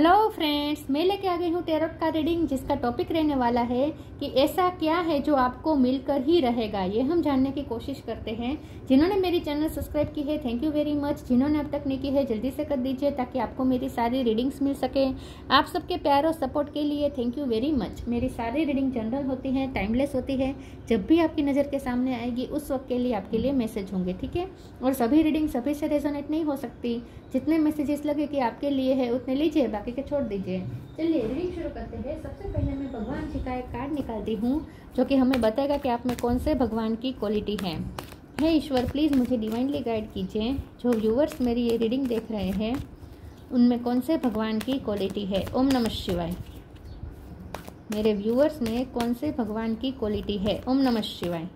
Hello friends, मैं लेके आ गई हूँ टैरोट का रीडिंग, जिसका टॉपिक रहने वाला है कि ऐसा क्या है जो आपको मिलकर ही रहेगा। ये हम जानने की कोशिश करते हैं। जिन्होंने मेरी चैनल सब्सक्राइब की है, थैंक यू वेरी मच। जिन्होंने अब तक नहीं की है, जल्दी से कर दीजिए ताकि आपको मेरी सारी रीडिंग्स मिल सके। आप सबके प्यार और सपोर्ट के लिए थैंक यू वेरी मच। मेरी सारी रीडिंग जनरल होती है, टाइमलेस होती है। जब भी आपकी नज़र के सामने आएगी उस वक्त के लिए आपके लिए मैसेज होंगे, ठीक है। और सभी रीडिंग सभी से रेजोनेट नहीं हो सकती। जितने मैसेजेस लगे कि आपके लिए है उतने लीजिए, बाकी के छोड़ दीजिए। चलिए रीडिंग शुरू करते हैं। सबसे पहले मैं भगवान जी का एक कार्ड निकालती हूँ जो कि हमें बताएगा कि आप में कौन से भगवान की क्वालिटी है। हे ईश्वर, प्लीज़ मुझे डिवाइनली गाइड कीजिए। जो व्यूवर्स मेरी ये रीडिंग देख रहे हैं उनमें कौन से भगवान की क्वालिटी है। ओम नमः शिवाय। मेरे व्यूवर्स में कौन से भगवान की क्वालिटी है। ओम नमः शिवाय।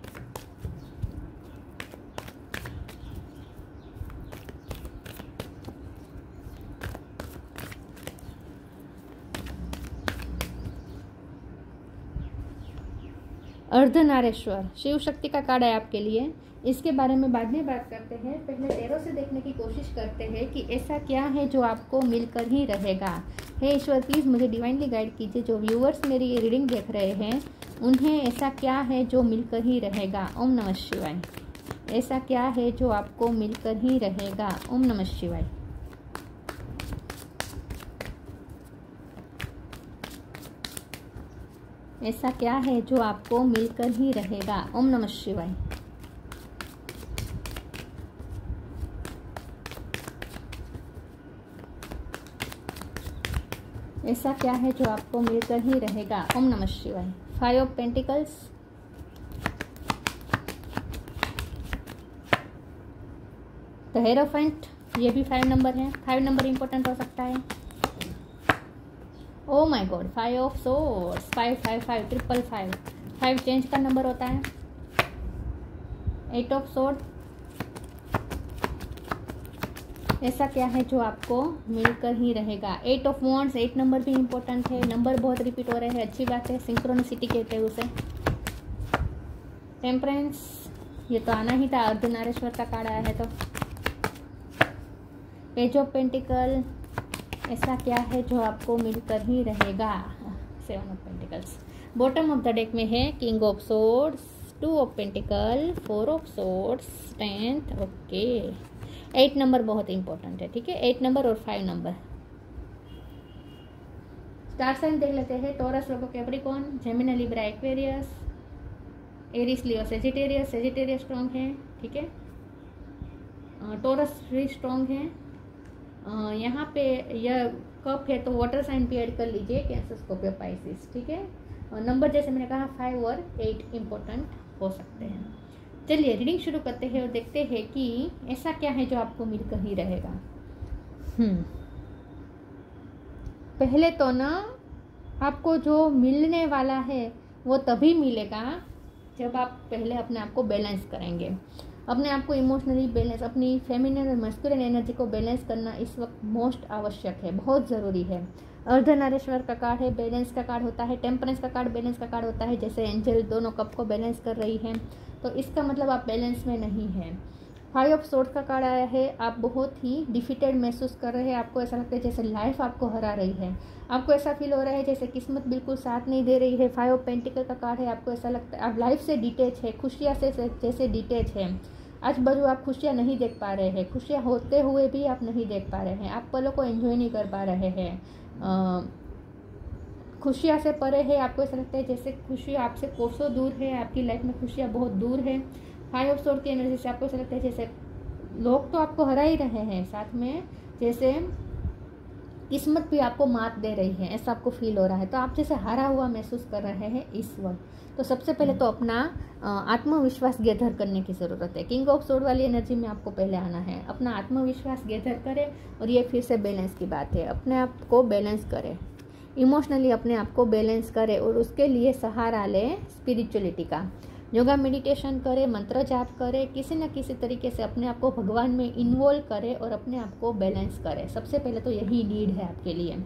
अर्धनारेश्वर शिव शक्ति का कार्ड है आपके लिए। इसके बारे में बाद में बात करते हैं। पहले टैरो से देखने की कोशिश करते हैं कि ऐसा क्या है जो आपको मिलकर ही रहेगा। हे ईश्वर, प्लीज़ मुझे डिवाइनली गाइड कीजिए। जो व्यूअर्स मेरी ये रीडिंग देख रहे हैं उन्हें ऐसा क्या है जो मिलकर ही रहेगा। ओम नमः शिवाय। ऐसा क्या है जो आपको मिलकर ही रहेगा। ओम नमः शिवाय। ऐसा क्या है जो आपको मिलकर ही रहेगा। ओम नमः शिवाय। ऐसा क्या है जो आपको मिलकर ही रहेगा। ओम नमः शिवाय। 5 ऑफ पेंटिकल्स, द हेरोफेंट, ये भी 5 नंबर है। 5 नंबर इंपॉर्टेंट हो सकता है। Oh my God, 5 of swords, 5 5 5 triple 5 5 change का नंबर होता है। 8 ऑफ सोर्ड। ऐसा क्या है जो आपको मिलकर ही रहेगा। 8 ऑफ वॉन्ड्स, 8 नंबर भी इम्पोर्टेंट है। नंबर बहुत रिपीट हो रहे हैं, अच्छी बात है। सिंक्रोनिसिटी कहते हैं उसे। टेम्परेंस, ये तो आना ही था, अर्धनारेश्वर का कार्ड आया है तो। पेज ऑफ पेंटिकल, ऐसा क्या है जो आपको मिलकर ही रहेगा। 7 of pentacles. Bottom of the deck में है king of swords, 2 of pentacle, 4 of swords, 10th। Okay, 8 number बहुत इंपॉर्टेंट है, ठीक है। 8 नंबर और 5 नंबर। स्टार साइन देख लेते हैं। Taurus, Virgo, Capricorn, Gemini, Libra, Aquarius, Aries, Leo, Sagittarius. Sagittarius strong है, ठीक है। टॉरस भी स्ट्रॉन्ग है। यहाँ पे यह कप है तो वाटर साइन भी ऐड कर लीजिए, कैंसर, स्कॉर्पियो, पाइसिस, ठीक है। नंबर जैसे मैंने कहा 5 और 8 इंपॉर्टेंट हो सकते हैं। चलिए रीडिंग शुरू करते हैं और देखते हैं कि ऐसा क्या है जो आपको मिलकर ही रहेगा। पहले तो ना आपको जो मिलने वाला है वो तभी मिलेगा जब आप पहले अपने आप को बैलेंस करेंगे। अपने आप को इमोशनली बैलेंस, अपनी फेमिनिन और मस्कुलिन एनर्जी को बैलेंस करना इस वक्त मोस्ट आवश्यक है, बहुत ज़रूरी है। अर्धनारेश्वर का कार्ड है, बैलेंस का कार्ड होता है। टेम्परेंस का कार्ड बैलेंस का कार्ड होता है। जैसे एंजल दोनों कप को बैलेंस कर रही है तो इसका मतलब आप बैलेंस में नहीं है। 5 ऑफ सोर्ड का कार्ड आया है। आप बहुत ही डिफिटेड महसूस कर रहे हैं। आपको ऐसा लगता है जैसे लाइफ आपको हरा रही है। आपको ऐसा फील हो रहा है जैसे किस्मत बिल्कुल साथ नहीं दे रही है। 5 ऑफ पेंटिकल का कार्ड है। आपको ऐसा लगता है आप लाइफ से डिटेच है, खुशियाँ से जैसे डिटेच है। आज बाजू आप खुशियाँ नहीं देख पा रहे हैं। खुशियाँ होते हुए भी आप नहीं देख पा रहे हैं। आप पलों को एंजॉय नहीं कर पा रहे हैं। खुशियाँ से परे है। आपको ऐसा लगता है जैसे खुशी आपसे कोसों दूर है। आपकी लाइफ में खुशियाँ बहुत दूर है। 5 ऑफ सोर्ड की एनर्जी से आपको ऐसा लगता है जैसे लोग तो आपको हरा ही रहे हैं, साथ में जैसे किस्मत भी आपको मात दे रही है, ऐसा आपको फील हो रहा है। तो आप जैसे हारा हुआ महसूस कर रहे हैं इस वक्त। तो सबसे पहले तो अपना आत्मविश्वास गैदर करने की ज़रूरत है। किंग ऑफ सोर्ड वाली एनर्जी में आपको पहले आना है। अपना आत्मविश्वास गैदर करें और ये फिर से बैलेंस की बात है। अपने आप को बैलेंस करें, इमोशनली अपने आप को बैलेंस करें और उसके लिए सहारा लें स्पिरिचुअलिटी का। योगा, मेडिटेशन करें, मंत्र जाप करें, किसी न किसी तरीके से अपने आप को भगवान में इन्वॉल्व करें और अपने आप को बैलेंस करें। सबसे पहले तो यही नीड है आपके लिए,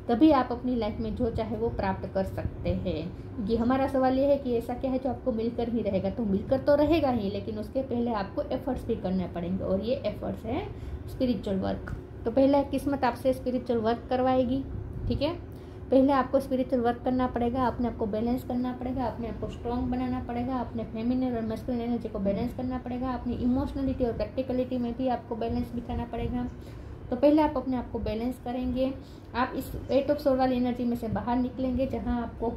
तभी आप अपनी लाइफ में जो चाहे वो प्राप्त कर सकते हैं। ये हमारा सवाल ये है कि ऐसा क्या है जो आपको मिलकर ही रहेगा। तो मिलकर तो रहेगा ही, लेकिन उसके पहले आपको एफर्ट्स भी करने पड़ेंगे और ये एफर्ट्स है स्पिरिचुअल वर्क। तो पहले किस्मत आपसे स्पिरिचुअल वर्क करवाएगी, ठीक है। पहले आपको स्पिरिचुअल वर्क करना पड़ेगा, अपने आप को बैलेंस करना पड़ेगा, अपने आप को स्ट्रॉन्ग बनाना पड़ेगा, अपने फेमिनिन और मैस्कुलिन एनर्जी को बैलेंस करना पड़ेगा, अपनी इमोशनलिटी और प्रैक्टिकलिटी में भी आपको बैलेंस बिठाना पड़ेगा। तो पहले आप अपने आप को बैलेंस करेंगे, आप इस 8 ऑफ सोर्ड वाली एनर्जी में से बाहर निकलेंगे जहाँ आपको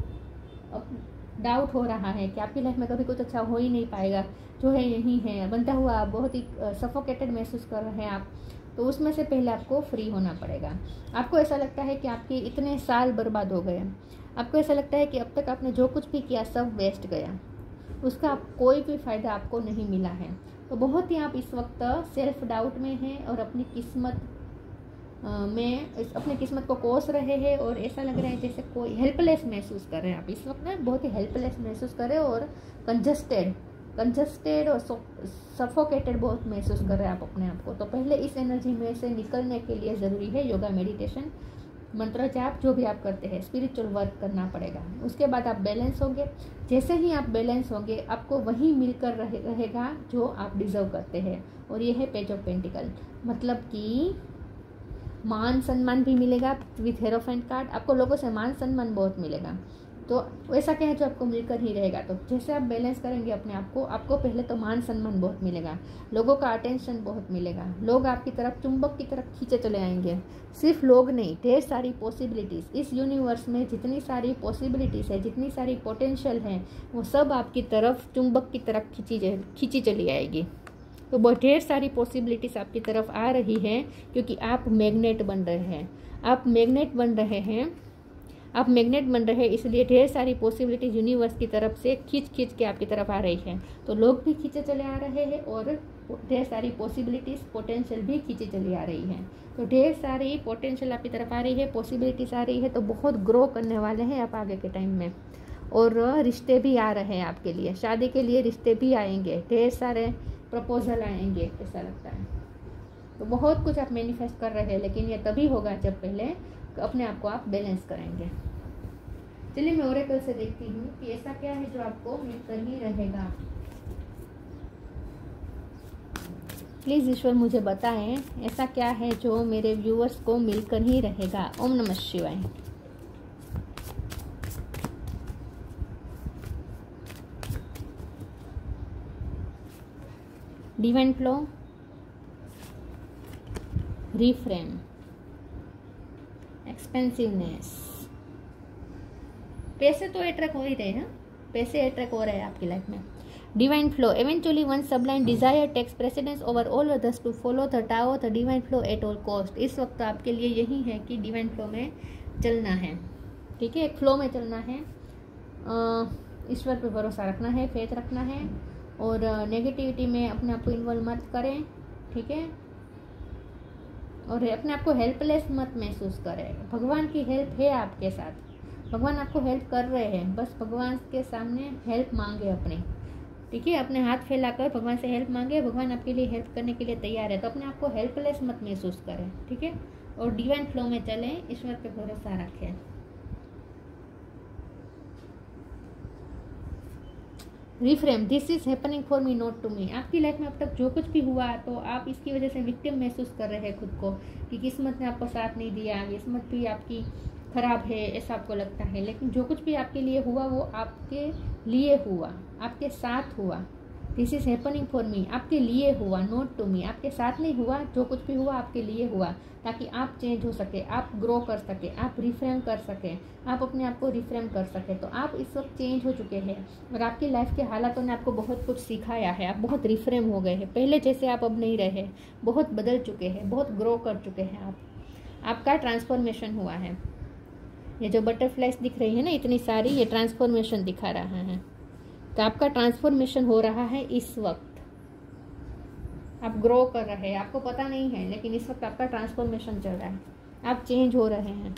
डाउट हो रहा है कि आपकी लाइफ में कभी कुछ अच्छा हो ही नहीं पाएगा, जो है यही है, बनता हुआ आप बहुत ही सफोकेटेड महसूस कर रहे हैं आप, तो उसमें से पहले आपको फ्री होना पड़ेगा। आपको ऐसा लगता है कि आपके इतने साल बर्बाद हो गए, आपको ऐसा लगता है कि अब तक आपने जो कुछ भी किया सब वेस्ट गया, उसका कोई भी फ़ायदा आपको नहीं मिला है। तो बहुत ही आप इस वक्त सेल्फ डाउट में हैं और अपनी किस्मत अपनी किस्मत को कोस रहे हैं, और ऐसा लग रहा है जैसे कोई हेल्पलेस महसूस कर रहे हैं आप इस वक्त ना, बहुत ही हेल्पलेस महसूस कर रहे हैं और कंजस्टेड और सफोकेटेड बहुत महसूस कर रहे हैं आप अपने आप को। तो पहले इस एनर्जी में से निकलने के लिए ज़रूरी है योगा, मेडिटेशन, मंत्र जाप, जो भी आप करते हैं स्पिरिचुअल वर्क करना पड़ेगा। उसके बाद आप बैलेंस होंगे। जैसे ही आप बैलेंस होंगे आपको वही मिलकर रहेगा जो आप डिजर्व करते हैं, और ये है पेज ऑफ पेंटिकल, मतलब कि मान सम्मान भी मिलेगा विथ हेरोफेंट कार्ड। आपको लोगों से मान सम्मान बहुत मिलेगा, तो वैसा क्या है जो आपको मिलकर ही रहेगा। तो जैसे आप बैलेंस करेंगे अपने आप को, आपको पहले तो मान सम्मान बहुत मिलेगा, लोगों का अटेंशन बहुत मिलेगा, लोग आपकी तरफ चुंबक की तरफ खींचे चले आएंगे। सिर्फ लोग नहीं, ढेर सारी पॉसिबिलिटीज़ इस यूनिवर्स में, जितनी सारी पॉसिबिलिटीज़ है, जितनी सारी पोटेंशियल है, वो सब आपकी तरफ चुंबक की तरफ खींची चली आएगी। तो बहुत ढेर सारी पॉसिबिलिटीज़ आपकी तरफ आ रही है, क्योंकि आप मैग्नेट बन रहे हैं, आप मैग्नेट बन रहे हैं, इसलिए ढेर सारी पॉसिबिलिटीज यूनिवर्स की तरफ से खींच के आपकी तरफ आ रही है। तो लोग भी खींचे चले आ रहे हैं और ढेर सारी पॉसिबिलिटीज़, पोटेंशियल भी खींची चली आ रही है। तो ढेर सारी पोटेंशियल आपकी तरफ आ रही है, पॉसिबिलिटीज़ आ रही है, तो बहुत ग्रो करने वाले हैं आप आगे के टाइम में। और रिश्ते भी आ रहे हैं आपके लिए, शादी के लिए रिश्ते भी आएंगे, ढेर सारे प्रपोजल आएंगे, ऐसा लगता है। तो बहुत कुछ आप मैनिफेस्ट कर रहे हैं, लेकिन ये तभी होगा जब पहले अपने आप को आप बैलेंस करेंगे। चलिए मैं ओरेकल से देखती हूँ कि ऐसा क्या है जो आपको मिलकर ही रहेगा। प्लीज़ ईश्वर मुझे बताएं ऐसा क्या है जो मेरे व्यूअर्स को मिलकर ही रहेगा। ओम नमः शिवाय। Divine flow, reframe, expensiveness. पैसे तो अट्रैक्ट हो ही रहे हैं, पैसे अट्रैक्ट हो रहे हैं आपकी लाइफ में। Divine flow, eventually one sublime desire takes precedence over all others to follow the Tao, the divine flow at all cost। इस वक्त आपके लिए यही है कि डिवाइन फ्लो में चलना है, ठीक है, एक फ्लो में चलना है, ईश्वर पर भरोसा रखना है, फेथ रखना है, और नेगेटिविटी में अपने आप को इन्वॉल्व मत करें, ठीक है, और अपने आप को हेल्पलेस मत महसूस करें। भगवान की हेल्प है आपके साथ, भगवान आपको हेल्प कर रहे हैं, बस भगवान के सामने हेल्प मांगे अपनी, ठीक है, अपने हाथ फैलाकर भगवान से हेल्प मांगे, भगवान आपके लिए हेल्प करने के लिए तैयार है। तो अपने आप को हेल्पलेस मत महसूस करें, ठीक है, और डिवाइन फ्लो में चलें, ईश्वर पे भरोसा रखें। Reframe, this is happening for me not to me. आपकी लाइफ में अब तक जो कुछ भी हुआ तो आप इसकी वजह से विक्टिम महसूस कर रहे हैं खुद को, कि किस्मत ने आपको साथ नहीं दिया, किस्मत भी आपकी खराब है, ऐसा आपको लगता है। लेकिन जो कुछ भी आपके लिए हुआ वो आपके लिए हुआ, आपके साथ हुआ। दिस इज हैपनिंग फॉर मी, आपके लिए हुआ, नॉट टू मी, आपके साथ नहीं हुआ, जो कुछ भी हुआ आपके लिए हुआ, ताकि आप चेंज हो सके, आप ग्रो कर सके, आप रिफ्रेम कर सके, आप अपने आप को रिफ्रेम कर सके। तो आप इस वक्त चेंज हो चुके हैं और आपकी लाइफ के हालातों ने आपको बहुत कुछ सिखाया है, आप बहुत रिफ्रेम हो गए हैं, पहले जैसे आप अब नहीं रहे, बहुत बदल चुके हैं, बहुत ग्रो कर चुके हैं आप, आपका ट्रांसफॉर्मेशन हुआ है। ये जो बटरफ्लाइज दिख रही है ना इतनी सारी, ये ट्रांसफॉर्मेशन दिखा रहा है। तो आपका ट्रांसफॉर्मेशन हो रहा है इस वक्त, आप ग्रो कर रहे हैं, आपको पता नहीं है, लेकिन इस वक्त आपका ट्रांसफॉर्मेशन चल रहा है, आप चेंज हो रहे हैं।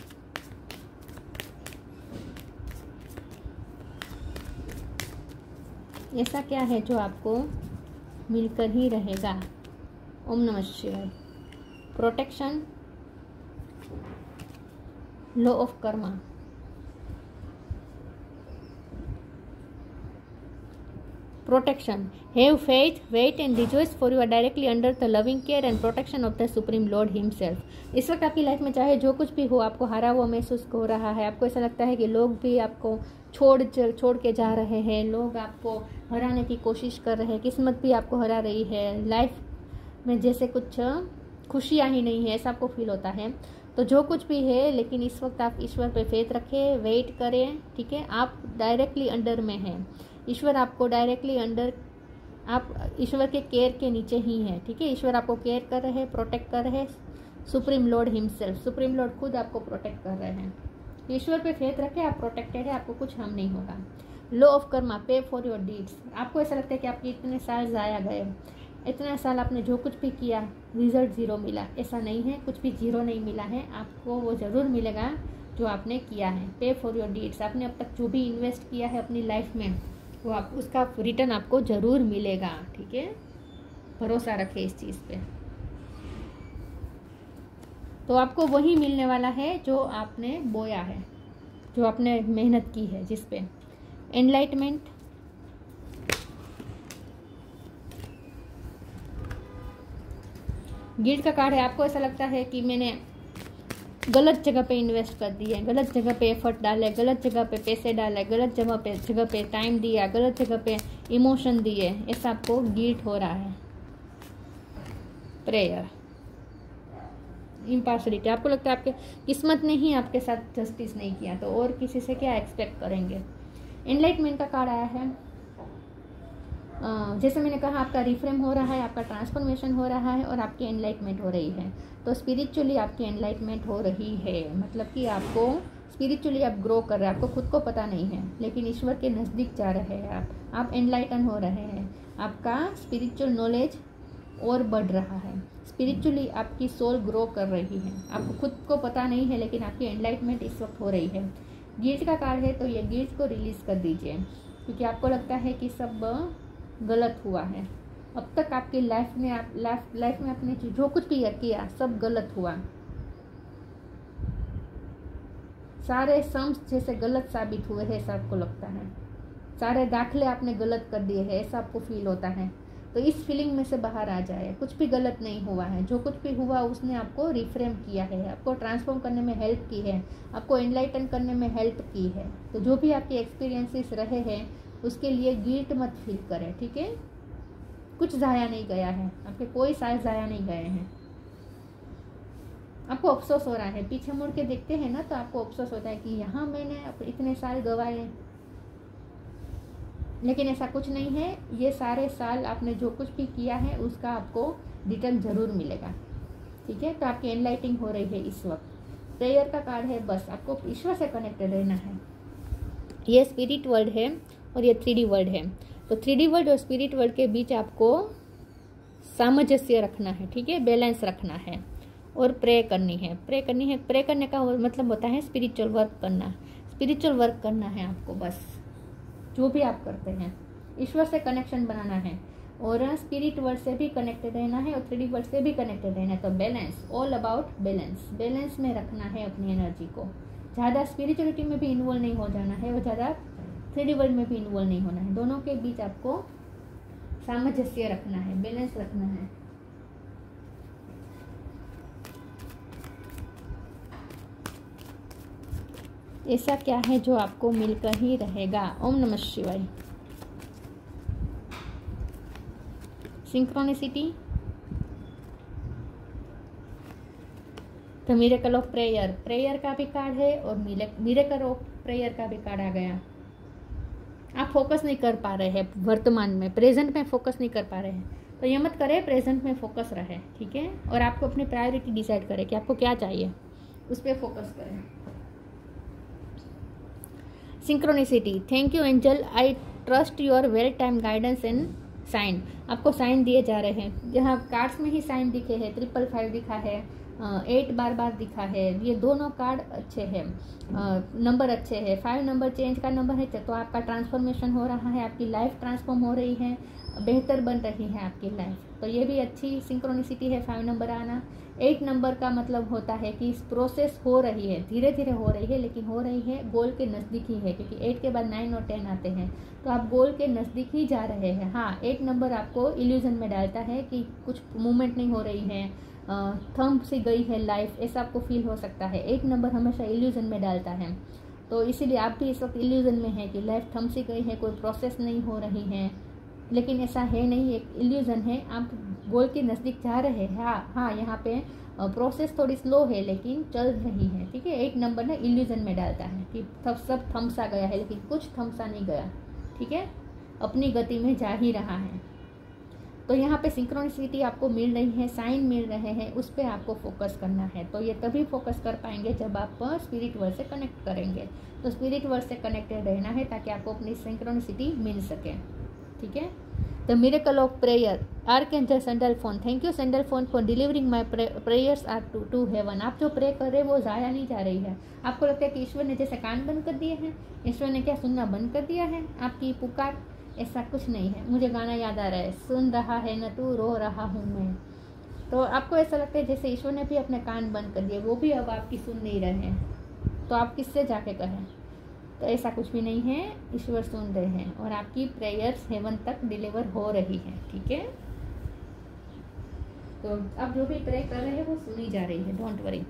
ऐसा क्या है जो आपको मिलकर ही रहेगा। ओम नमः शिवाय। Protection, law of karma, protection, have faith, wait and rejoice for you are directly under the loving care and protection of the supreme lord himself. इस वक्त आपकी लाइफ में चाहे जो कुछ भी हो, आपको हारा हुआ महसूस हो रहा है, आपको ऐसा लगता है कि लोग भी आपको छोड़ के जा रहे हैं, लोग आपको हराने की कोशिश कर रहे हैं, किस्मत भी आपको हरा रही है, लाइफ में जैसे कुछ खुशियाँ ही नहीं है, ऐसा आपको फील होता है। तो जो कुछ भी है, लेकिन इस वक्त आप ईश्वर पे फेथ रखें, वेट करें, ठीक है। आप डायरेक्टली अंडर में हैं, ईश्वर आपको डायरेक्टली अंडर, आप ईश्वर के केयर के नीचे ही हैं, ठीक है। ईश्वर आपको केयर कर रहे हैं, प्रोटेक्ट कर रहे हैं, supreme lord himself, supreme Lord खुद आपको प्रोटेक्ट कर रहे हैं। ईश्वर पे फेथ रखें, आप प्रोटेक्टेड है, आपको कुछ हार्म नहीं होगा। लॉ ऑफ कर्मा, पे फॉर योर डीड्स। आपको ऐसा लगता है कि आपके इतने साल ज़ाया गए, इतने साल आपने जो कुछ भी किया रिजल्ट ज़ीरो मिला, ऐसा नहीं है, कुछ भी ज़ीरो नहीं मिला है, आपको वो ज़रूर मिलेगा जो आपने किया है। पे फॉर योर डीड्स, आपने अब तक जो भी इन्वेस्ट किया है अपनी लाइफ में, वो आप उसका रिटर्न आपको ज़रूर मिलेगा, ठीक है। भरोसा रखें इस चीज़ पे। तो आपको वही मिलने वाला है जो आपने बोया है, जो आपने मेहनत की है जिस पे। एनलाइटमेंट, गिल्ट का कार्ड है। आपको ऐसा लगता है कि मैंने गलत जगह पे इन्वेस्ट कर दिया है, गलत जगह पे एफर्ट डाले, गलत जगह पे पैसे डाले, गलत जगह पे टाइम दिया, गलत जगह पे इमोशन दिए, ऐसा आपको गिल्ट हो रहा है। प्रेयर, इम्पार्शलिटी, आपको लगता है आपके किस्मत ने ही आपके साथ जस्टिस नहीं किया, तो और किसी से क्या एक्सपेक्ट करेंगे। एनलाइटमेंट का कार्ड आया है। जैसे मैंने कहा, आपका रिफ्रेम हो रहा है, आपका ट्रांसफॉर्मेशन हो रहा है और आपकी एनलाइटमेंट हो रही है। तो स्पिरिचुअली आपकी एनलाइटमेंट हो रही है, मतलब कि आपको स्पिरिचुअली आप ग्रो कर रहे हैं, आपको खुद को पता नहीं है, लेकिन ईश्वर के नज़दीक जा रहे हैं आप एनलाइटन हो रहे हैं, आपका स्पिरिचुअल नॉलेज और बढ़ रहा है, स्पिरिचुअली आपकी सोल ग्रो कर रही है, आपको खुद को पता नहीं है, लेकिन आपकी एनलाइटमेंट इस वक्त हो रही है। गिल्ट का कार्ड है, तो ये गिल्ट को रिलीज़ कर दीजिए, क्योंकि आपको लगता है कि सब गलत हुआ है। अब तक आपकी लाइफ में आपने जो कुछ भी किया सब गलत हुआ, सारे सम्स जैसे गलत साबित हुए हैं, ऐसा आपको लगता है, सारे दाखले आपने गलत कर दिए हैं, ऐसा आपको फील होता है। तो इस फीलिंग में से बाहर आ जाए, कुछ भी गलत नहीं हुआ है, जो कुछ भी हुआ उसने आपको रिफ्रेम किया है, आपको ट्रांसफॉर्म करने में हेल्प की है, आपको एनलाइटन करने में हेल्प की है। तो जो भी आपके एक्सपीरियंसेस रहे हैं उसके लिए गिल्ट मत फील करें, ठीक है। कुछ ज़ाया नहीं गया है, आपके कोई साल ज़ाया नहीं गए हैं। आपको अफसोस हो रहा है, पीछे मुड़ के देखते हैं ना तो आपको अफसोस होता है कि यहाँ मैंने इतने साल गंवाए, लेकिन ऐसा कुछ नहीं है। ये सारे साल आपने जो कुछ भी किया है उसका आपको रिटर्न ज़रूर मिलेगा, ठीक है। तो आपकी एनलाइटिंग हो रही है इस वक्त। प्रेयर का कार्ड है, बस आपको ईश्वर से कनेक्टेड रहना है। ये स्पिरिट वर्ल्ड है और ये 3D वर्ल्ड है, तो 3D वर्ल्ड और स्पिरिट वर्ल्ड के बीच आपको सामंजस्य रखना है, ठीक है, बैलेंस रखना है और प्रे करनी है। प्रे करने का मतलब होता है स्पिरिचुअल वर्क करना है आपको। बस जो भी आप करते हैं ईश्वर से कनेक्शन बनाना है और स्पिरिट वर्ल्ड से भी कनेक्टेड रहना है और 3D वर्ल्ड से भी कनेक्टेड रहना है। तो बैलेंस, ऑल अबाउट बैलेंस में रखना है अपनी एनर्जी को। ज़्यादा स्पिरिचुअलिटी में भी इन्वॉल्व नहीं हो जाना है और ज़्यादा 3D वर्ल्ड में भी इन्वॉल्व नहीं होना है। दोनों के बीच आपको सामंजस्य रखना है, बैलेंस रखना है। ऐसा क्या है जो आपको मिलकर ही रहेगा। ओम नमः शिवाय। सिंक्रोनिसिटी, तो मिरेकल ऑफ प्रेयर का भी कार्ड है और मिरेकल ऑफ प्रेयर का भी कार्ड आ गया। आप फोकस नहीं कर पा रहे हैं वर्तमान में, प्रेजेंट में फोकस नहीं कर पा रहे हैं, तो ये मत करें, प्रेजेंट में फोकस रहे, ठीक है। और आपको अपनी प्रायोरिटी डिसाइड करें कि आपको क्या चाहिए, उस पर फोकस करें। Synchronicity, thank you angel, I trust your well time guidance and sign. आपको साइन दिए जा रहे हैं, जहाँ कार्ड्स में ही साइन दिखे हैं, 555 दिखा है, 8 बार बार दिखा है, ये दोनों कार्ड अच्छे हैं, नंबर अच्छे हैं। 5 नंबर चेंज का नंबर है, तो आपका ट्रांसफॉर्मेशन हो रहा है, आपकी लाइफ ट्रांसफॉर्म हो रही है, बेहतर बन रही है आपकी लाइफ। तो ये भी अच्छी सिंक्रोनिसिटी है 5 नंबर आना। 8 नंबर का मतलब होता है कि प्रोसेस हो रही है, धीरे धीरे हो रही है, लेकिन हो रही है, गोल के नज़दीक ही है, क्योंकि 8 के बाद 9 और 10 आते हैं, तो आप गोल के नज़दीक ही जा रहे हैं। हाँ, 8 नंबर आपको इल्यूजन में डालता है कि कुछ मूवमेंट नहीं हो रही है, थम सी गई है लाइफ, ऐसा आपको फील हो सकता है। 8 नंबर हमेशा इल्यूजन में डालता है, तो इसीलिए आप भी इस वक्त इल्यूजन में है कि लाइफ थम सी गई है, कोई प्रोसेस नहीं हो रही है, लेकिन ऐसा है नहीं, एक इल्यूजन है, आप गोल के नज़दीक जा रहे हैं। हाँ, यहाँ पे प्रोसेस थोड़ी स्लो है, लेकिन चल रही है, ठीक है। 8 नंबर ना इल्यूजन में डालता है कि सब थमसा गया है, लेकिन कुछ थमसा नहीं गया, ठीक है, अपनी गति में जा ही रहा है। तो यहाँ पे सिंक्रोनिसिटी आपको मिल रही है, साइन मिल रहे हैं, उस पर आपको फोकस करना है। तो ये तभी फोकस कर पाएंगे जब आप स्पिरिट वर्ल्ड से कनेक्ट करेंगे। तो स्पिरिट वर्ल्ड से कनेक्टेड रहना है ताकि आपको अपनी सिंक्रोनिसिटी मिल सके, ठीक है। The miracle of prayer, archangel Sandalphon, thank you Sandalphon for delivering my prayers are to heaven. आप जो प्रे कर रहे हैं वो ज़ाया नहीं जा रही है। आपको लगता है कि ईश्वर ने जैसे कान बंद कर दिए हैं, ईश्वर ने क्या सुनना बंद कर दिया है आपकी पुकार? ऐसा कुछ नहीं है। मुझे गाना याद आ रहा है, सुन रहा है न तू, रो रहा हूँ मैं। तो आपको ऐसा लगता है जैसे ईश्वर ने भी अपने कान बंद कर दिए, वो भी अब आपकी सुन नहीं रहे हैं, तो आप किससे जाके कहें? तो ऐसा कुछ भी नहीं है, ईश्वर सुन रहे हैं और आपकी प्रेयर्स हेवन तक डिलीवर हो रही है, ठीक है। तो आप जो भी प्रे कर रहे हैं वो सुनी जा रही है, don't worry.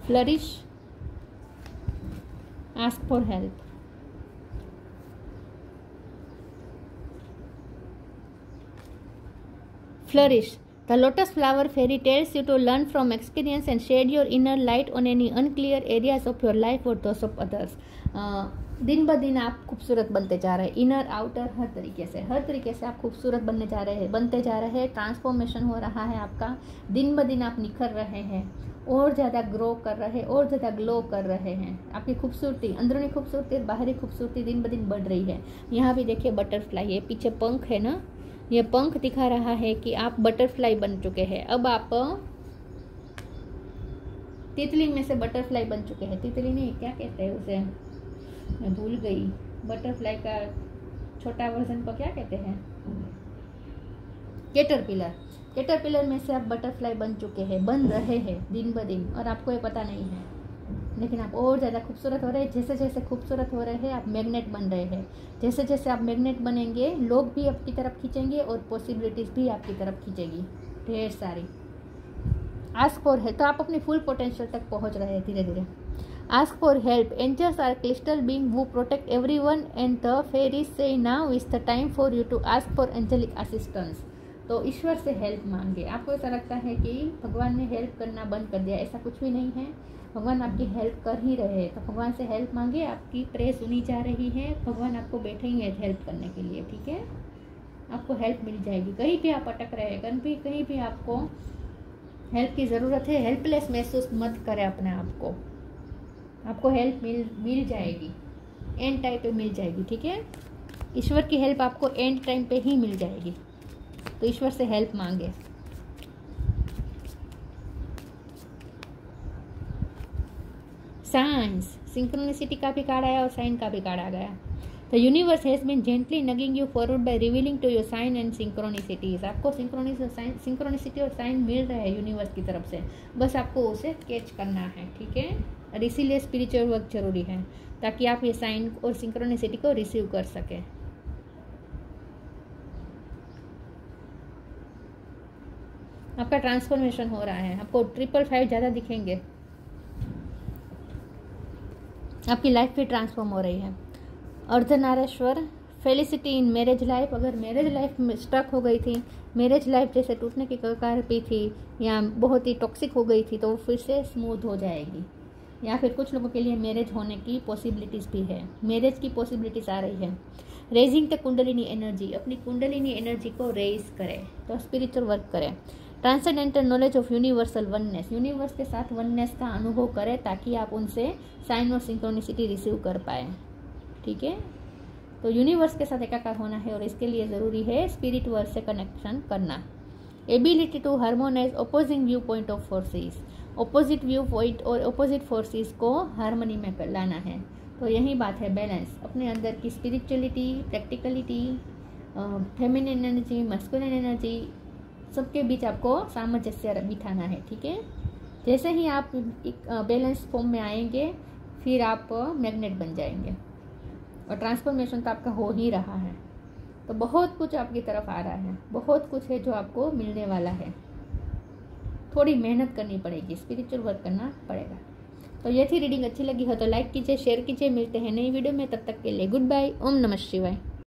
Flourish, ask for help. Flourish. The lotus flower fairy tells you to learn from experience and shed your inner light on any unclear areas of your life or those of others. दिन ब दिन आप खूबसूरत बनते जा रहे हैं, inner outer हर तरीके से आप खूबसूरत बनते जा रहे हैं, ट्रांसफॉर्मेशन हो रहा है आपका। दिन ब दिन आप निखर रहे हैं, और ज़्यादा ग्रो कर रहे हैं, और ज़्यादा ग्लो कर रहे हैं। आपकी खूबसूरती, अंदरूनी खूबसूरती, बाहरी खूबसूरती दिन ब दिन बढ़ रही है। यहाँ भी देखिए बटरफ्लाई है, पीछे पंख है ना, ये पंख दिखा रहा है कि आप बटरफ्लाई बन चुके हैं। अब आप तितली में से बटरफ्लाई बन चुके हैं। तितली नहीं, क्या कहते हैं उसे, मैं भूल गई। बटरफ्लाई का छोटा वर्जन को क्या कहते हैं? कैटरपिलर में से आप बटरफ्लाई बन चुके हैं, बन रहे हैं दिन ब दिन, और आपको ये पता नहीं है। लेकिन आप और ज़्यादा खूबसूरत हो रहे हैं। जैसे जैसे खूबसूरत हो रहे हैं, आप मैग्नेट बन रहे हैं। जैसे जैसे आप मैग्नेट बनेंगे, लोग भी आपकी तरफ खींचेंगे और पॉसिबिलिटीज़ भी आपकी तरफ खींचेगी, ढेर सारी। आस्क फॉर हेल्प, तो आप अपने फुल पोटेंशियल तक पहुंच रहे हैं धीरे धीरे। Ask for help, angels are crystal being who protect everyone and the fairies say now is the time for you to ask for angelic assistance. तो ईश्वर से हेल्प मांगे। आपको ऐसा लगता है कि भगवान ने हेल्प करना बंद कर दिया, ऐसा कुछ भी नहीं है। भगवान आपकी हेल्प कर ही रहे हैं, तो भगवान से हेल्प मांगे। आपकी प्रे सुनी जा रही है, भगवान आपको बैठे ही है हेल्प करने के लिए, ठीक है। आपको हेल्प मिल जाएगी। कहीं भी आप अटक रहे हैं, कहीं भी आपको हेल्प की ज़रूरत है, हेल्पलेस महसूस मत करें अपने आप को। आपको हेल्प मिल जाएगी, एंड टाइम पे मिल जाएगी, ठीक है। ईश्वर की हेल्प आपको एंड टाइम पे ही मिल जाएगी, तो ईश्वर से हेल्प मांगे। साइंस, सिंक्रोनिसिटी का भी कार्ड आया और साइन का भी कार्ड आ गया। The universe has been gently nagging you forward by revealing to your sign and synchronicities. आपको सिंक्रोनिसिटी और साइन मिल रहा है यूनिवर्स की तरफ से, बस आपको उसे कैच करना है, ठीक है। और इसीलिए स्पिरिचुअल वर्क जरूरी है, ताकि आप ये साइन और सिंक्रोनिसिटी को रिसीव कर सकें। आपका ट्रांसफॉर्मेशन हो रहा है, आपको 555 ज़्यादा दिखेंगे, आपकी लाइफ भी ट्रांसफॉर्म हो रही है। Ardhanarishvara, felicity in marriage life. अगर मैरिज लाइफ में स्टक हो गई थी, मैरिज लाइफ जैसे टूटने की कगार पे थी या बहुत ही टॉक्सिक हो गई थी, तो वो फिर से स्मूथ हो जाएगी। या फिर कुछ लोगों के लिए मैरिज होने की पॉसिबिलिटीज़ भी है, मैरिज की पॉसिबिलिटीज़ आ रही है। रेजिंग द कुंडलिनी एनर्जी, अपनी कुंडलिनी एनर्जी को रेज करें, तो स्पिरिचुअल वर्क करें। Transcendental knowledge of universal oneness, universe के साथ वननेस का अनुभव करें ताकि आप उनसे साइन और सिंक्रोनिसिटी रिसीव कर पाए। ठीक है, तो यूनिवर्स के साथ एकाकार होना है और इसके लिए ज़रूरी है स्पिरिट वर्ल्ड से कनेक्शन करना। Ability to harmonize opposing view point of forces, opposite view point और अपोजिट फोर्सेस को हार्मनी में लाना है। तो यही बात है बैलेंस, अपने अंदर की spirituality, practicality, feminine energy, masculine energy, सबके बीच आपको सामंजस्य बिठाना है। ठीक है, जैसे ही आप एक बैलेंस फॉर्म में आएंगे फिर आप मैग्नेट बन जाएंगे और ट्रांसफॉर्मेशन तो आपका हो ही रहा है। तो बहुत कुछ आपकी तरफ आ रहा है, बहुत कुछ है जो आपको मिलने वाला है। थोड़ी मेहनत करनी पड़ेगी, स्पिरिचुअल वर्क करना पड़ेगा। तो ये थी रीडिंग, अच्छी लगी हो तो लाइक कीजिए, शेयर कीजिए। मिलते हैं नई वीडियो में, तब तक के लिए गुड बाय। ओम नमः शिवाय।